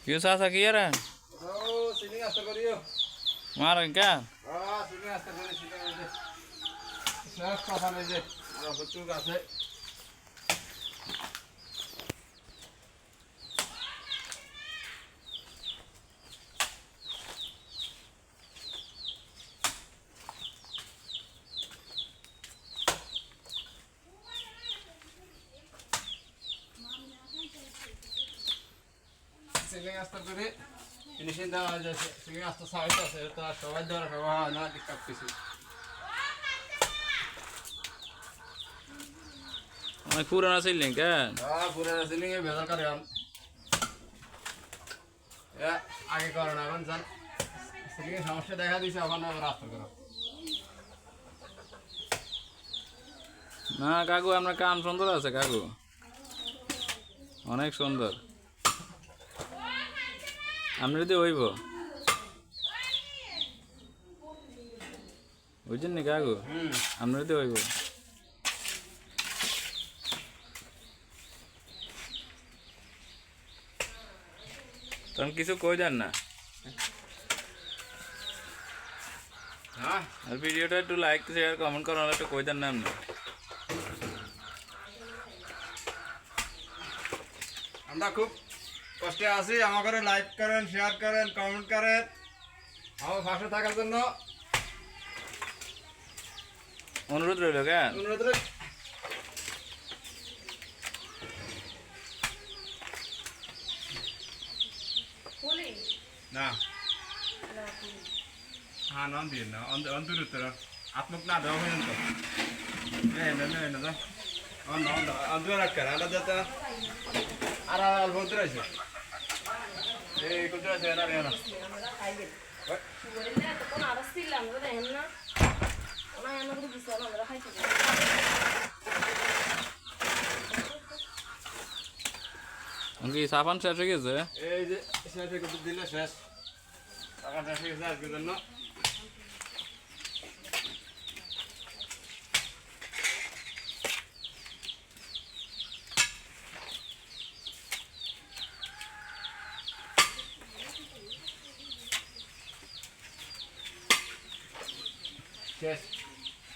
क्यों सासा किया रे मार क्या সিলিং আস্তা করে ফিনিশিং দেওয়া হয়ে যাচ্ছে সিলিং আস্তা সাইজ আছে তো আর সবাই দেওয়ার ব্যবহার না দিক্কত কিছু অনেক পুরানা সিলিং কেন পুরো সিলিং এ ভেজাল করে আগে করো না এখন জান সিলিং এর সমস্যা দেখা দিয়েছে এখন আবার আস্তা করো না কাকু আপনার কাম সুন্দর আছে কাকু অনেক সুন্দর আপনি যদি হইব বুঝছেন নি কাকু আপনি যদি হইব তখন কিছু কই দেন না আর ভিডিওটা একটু লাইক শেয়ার কমেন্ট করেন একটু কই দেন না আপনি আমরা খুব কষ্টে আছি আমাকে লাইক করেন শেয়ার করেন কমেন্ট করেন আমার পাশে থাকার জন্য অনুরোধ রইল কেন অনুরোধ রইল না হ্যাঁ নন দিয়ে না অন্তর উত্তর আত্মক না দেওয়া পর্যন্ত অন্তর রাখার আলাদা যাতে আর অল্প অন্তর আছে এই কুন্তর আছে না রে না কি সাবান শেষ হয়ে গেছে এই যে শেষ হয়ে গেছে দিলে শেষ টাকা শেষ হয়ে গেছে আজকের জন্য শেষ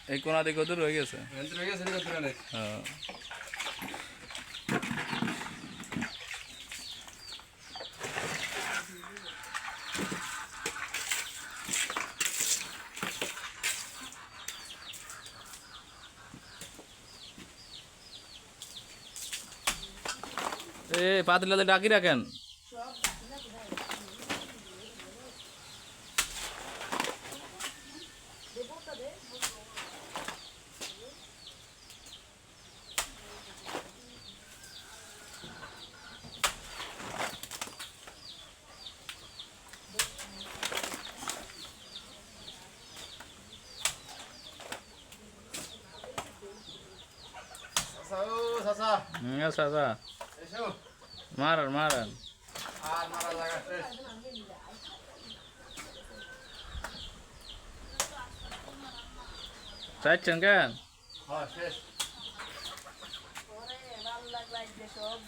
এই কোনা দিকে দূর হয়ে গেছে রয়ে গেছে হ্যাঁ এ পাতিলাতে ডাকি রাখেন চাচা মারান মারান আর মারা জায়গা শেষ চাইছেন কেন হ্যাঁ শেষ ভালো লাগলো সব